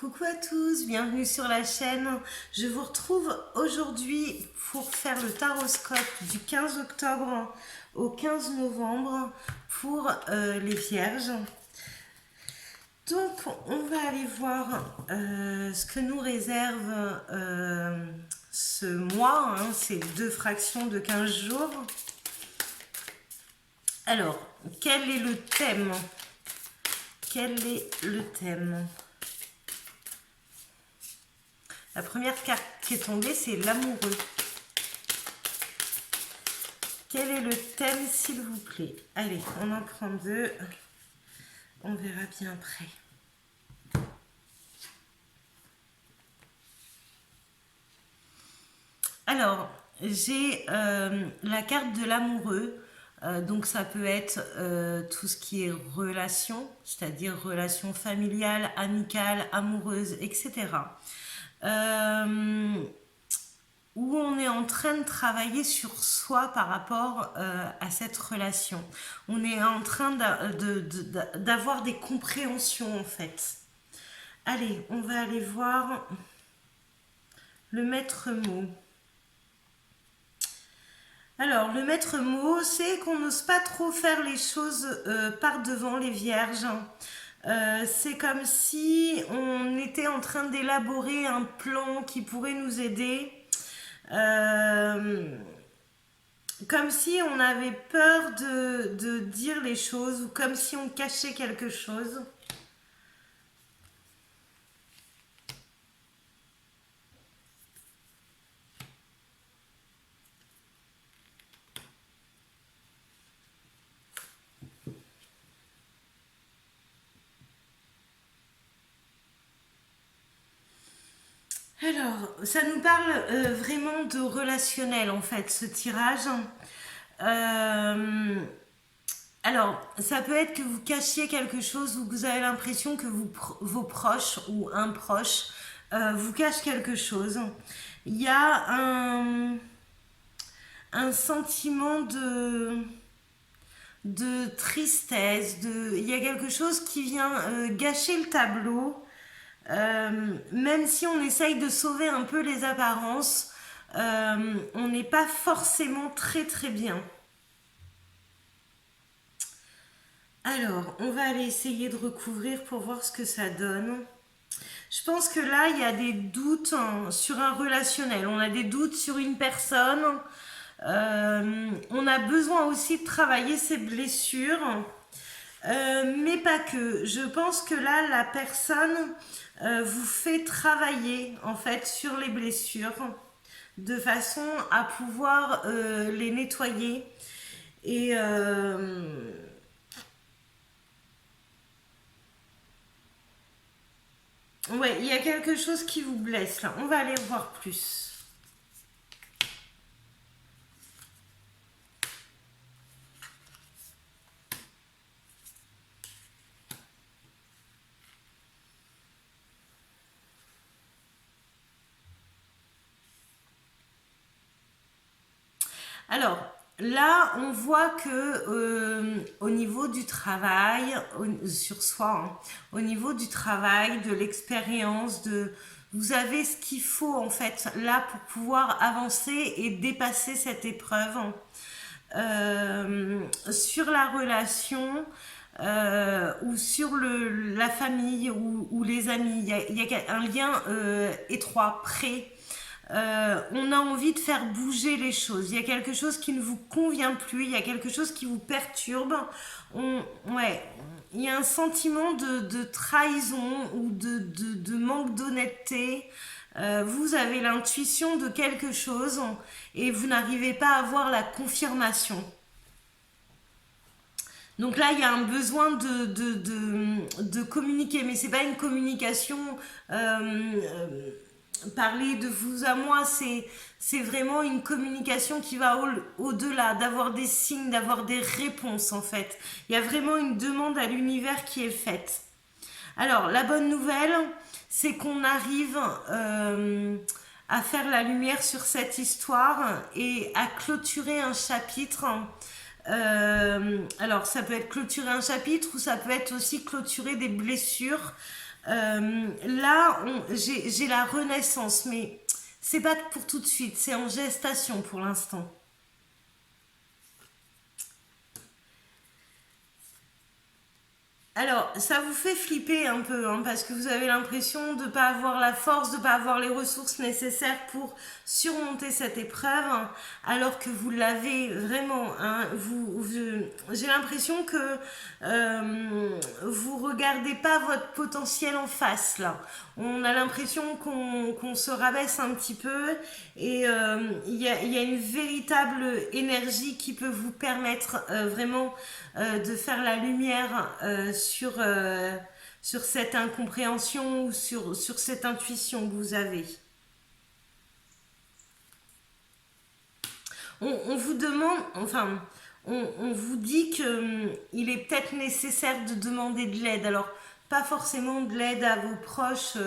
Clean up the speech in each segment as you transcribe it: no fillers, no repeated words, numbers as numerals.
Coucou à tous, bienvenue sur la chaîne. Je vous retrouve aujourd'hui pour faire le taroscope du 15 octobre au 15 novembre pour les vierges. Donc on va aller voir ce que nous réserve ce mois, hein, ces deux fractions de 15 jours. Alors, quel est le thème? Quel est le thème? La première carte qui est tombée, c'est l'amoureux. Quel est le thème, s'il vous plaît? Allez, on en prend deux. On verra bien après. Alors, j'ai la carte de l'amoureux. Donc ça peut être tout ce qui est relation, c'est-à-dire relation familiale, amicale, amoureuse, etc. Où on est en train de travailler sur soi par rapport à cette relation. On est en train d'avoir des compréhensions en fait. Allez, on va aller voir le maître mot. Alors, le maître mot, c'est qu'on n'ose pas trop faire les choses par devant les vierges. C'est comme si on était en train d'élaborer un plan qui pourrait nous aider. Comme si on avait peur de dire les choses ou comme si on cachait quelque chose. Alors, ça nous parle vraiment de relationnel en fait, ce tirage. Alors, ça peut être que vous cachiez quelque chose ou que vous avez l'impression que vos proches ou un proche vous cache quelque chose. Il y a un sentiment de tristesse, il y a quelque chose qui vient gâcher le tableau. Même si on essaye de sauver un peu les apparences, on n'est pas forcément très très bien. Alors, on va aller essayer de recouvrir pour voir ce que ça donne. Je pense que là, il y a des doutes sur un relationnel. On a des doutes sur une personne. On a besoin aussi de travailler ses blessures. Mais pas que. Je pense que là, la personne vous fait travailler en fait sur les blessures de façon à pouvoir les nettoyer. Et ouais, il y a quelque chose qui vous blesse là. On va aller voir plus. Alors, là, on voit que au niveau du travail, sur soi, hein, au niveau du travail, de l'expérience, vous avez ce qu'il faut en fait là pour pouvoir avancer et dépasser cette épreuve. Sur la relation ou sur la famille ou les amis, il y a un lien étroit, près. On a envie de faire bouger les choses. Il y a quelque chose qui ne vous convient plus, il y a quelque chose qui vous perturbe. Ouais, il y a un sentiment de trahison ou de manque d'honnêteté. Vous avez l'intuition de quelque chose et vous n'arrivez pas à avoir la confirmation. Donc là, il y a un besoin de communiquer, mais c'est pas une communication parler de vous à moi, c'est vraiment une communication qui va au-delà, d'avoir des signes, d'avoir des réponses en fait. Il y a vraiment une demande à l'univers qui est faite. Alors, la bonne nouvelle, c'est qu'on arrive à faire la lumière sur cette histoire et à clôturer un chapitre. Alors, ça peut être clôturer un chapitre ou ça peut être aussi clôturer des blessures Là, j'ai la renaissance, mais c'est pas pour tout de suite, c'est en gestation pour l'instant. Alors, ça vous fait flipper un peu, hein, parce que vous avez l'impression de ne pas avoir la force, de ne pas avoir les ressources nécessaires pour surmonter cette épreuve, hein, alors que vous l'avez vraiment. Hein, j'ai l'impression que vous regardez pas votre potentiel en face, là. On a l'impression qu'on se rabaisse un petit peu et il y a une véritable énergie qui peut vous permettre vraiment de faire la lumière sur cette incompréhension ou sur cette intuition que vous avez. On vous demande, enfin, on vous dit qu'il est peut-être nécessaire de demander de l'aide. Alors, pas forcément de l'aide à vos proches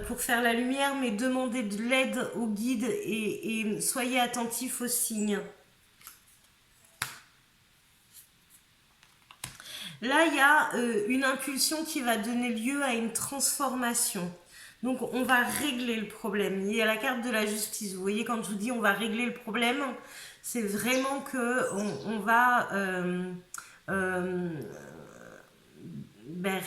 pour faire la lumière, mais demandez de l'aide aux guides et soyez attentifs aux signes. Là, il y a une impulsion qui va donner lieu à une transformation. Donc, on va régler le problème. Il y a la carte de la justice. Vous voyez, quand je vous dis on va régler le problème, c'est vraiment que on va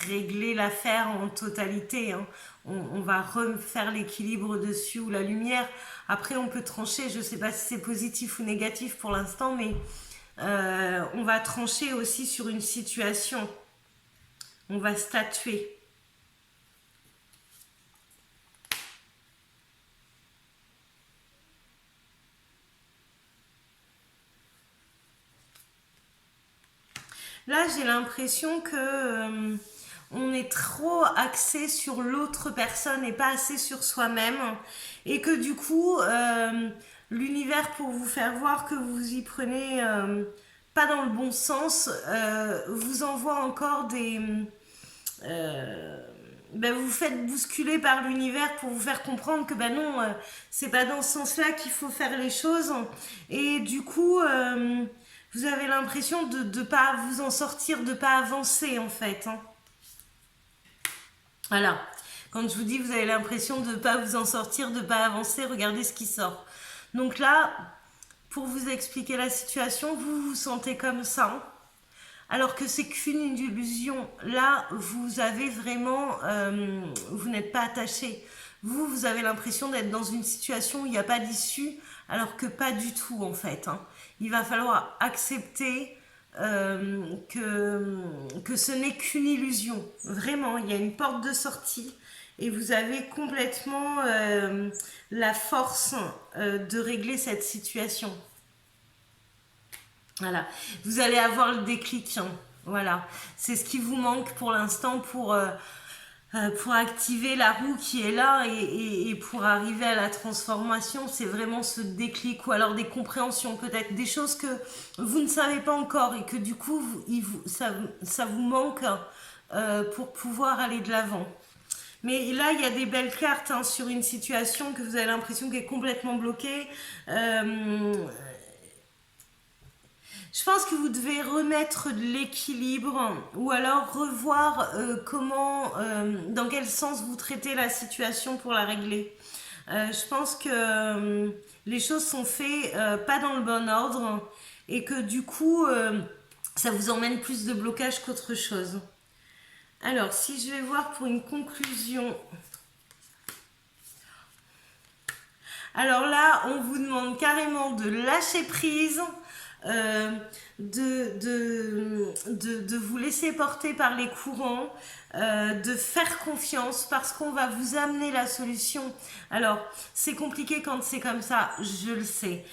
régler l'affaire en totalité. Hein. On va refaire l'équilibre dessus ou la lumière. Après, on peut trancher. Je ne sais pas si c'est positif ou négatif pour l'instant, mais on va trancher aussi sur une situation. On va statuer. Là, j'ai l'impression que on est trop axé sur l'autre personne et pas assez sur soi-même. Et que du coup, l'univers, pour vous faire voir que vous y prenez pas dans le bon sens, vous envoie encore des... vous faites bousculer par l'univers pour vous faire comprendre que non, c'est pas dans ce sens-là qu'il faut faire les choses. Et du coup, vous avez l'impression de ne pas vous en sortir, de ne pas avancer en fait. Hein. Voilà. Quand je vous dis vous avez l'impression de ne pas vous en sortir, de ne pas avancer, regardez ce qui sort. Donc là, pour vous expliquer la situation, vous vous sentez comme ça. Alors que c'est qu'une illusion. Là, vous avez vraiment... vous n'êtes pas attaché. Vous avez l'impression d'être dans une situation où il n'y a pas d'issue, alors que pas du tout en fait. Hein. Il va falloir accepter que ce n'est qu'une illusion. Vraiment, il y a une porte de sortie et vous avez complètement la force de régler cette situation. Voilà, vous allez avoir le déclic. Hein. Voilà, c'est ce qui vous manque pour l'instant pour activer la roue qui est là et pour arriver à la transformation. C'est vraiment ce déclic ou alors des compréhensions, peut-être des choses que vous ne savez pas encore et que du coup ça vous manque pour pouvoir aller de l'avant. Mais là, il y a des belles cartes hein, sur une situation que vous avez l'impression qu'elle est complètement bloquée. Je pense que vous devez remettre de l'équilibre ou alors revoir dans quel sens vous traitez la situation pour la régler. Je pense que les choses sont faites pas dans le bon ordre et que du coup, ça vous emmène plus de blocage qu'autre chose. Alors, si je vais voir pour une conclusion... Alors là, on vous demande carrément de lâcher prise, de vous laisser porter par les courants, de faire confiance parce qu'on va vous amener la solution. Alors, c'est compliqué quand c'est comme ça, je le sais.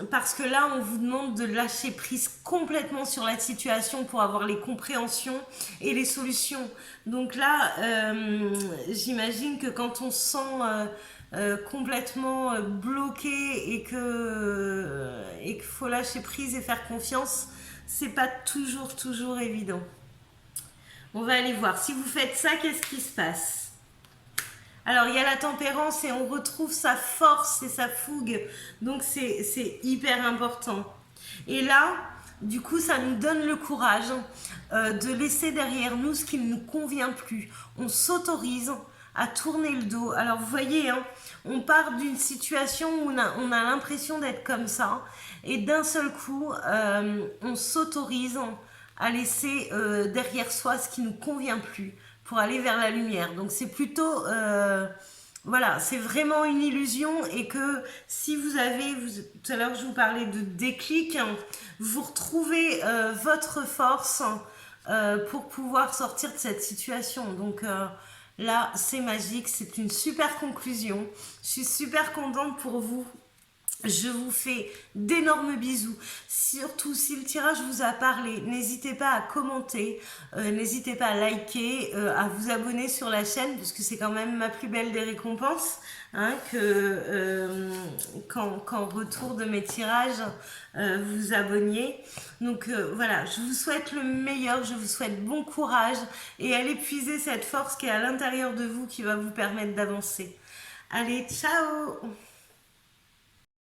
Parce que là, on vous demande de lâcher prise complètement sur la situation pour avoir les compréhensions et les solutions. Donc là, j'imagine que quand on se sent... complètement bloqué et qu'il faut lâcher prise et faire confiance, c'est pas toujours évident. On va aller voir. Si vous faites ça, qu'est-ce qui se passe? Alors, il y a la tempérance et on retrouve sa force et sa fougue. Donc, c'est hyper important. Et là, Du coup, ça nous donne le courage de laisser derrière nous ce qui ne nous convient plus. On s'autorise à tourner le dos. Alors vous voyez, hein, on part d'une situation où on a l'impression d'être comme ça, et d'un seul coup, on s'autorise à laisser derrière soi ce qui nous convient plus pour aller vers la lumière. Donc c'est plutôt voilà, c'est vraiment une illusion, et que si vous avez, tout à l'heure je vous parlais de déclic, hein, vous retrouvez votre force pour pouvoir sortir de cette situation. Donc là, c'est magique, c'est une super conclusion. Je suis super contente pour vous. Je vous fais d'énormes bisous. Surtout si le tirage vous a parlé, n'hésitez pas à commenter, n'hésitez pas à liker, à vous abonner sur la chaîne, parce que c'est quand même ma plus belle des récompenses, hein, qu'en retour de mes tirages, vous vous abonniez. Donc voilà, je vous souhaite le meilleur, je vous souhaite bon courage, et allez puiser cette force qui est à l'intérieur de vous, qui va vous permettre d'avancer. Allez, ciao!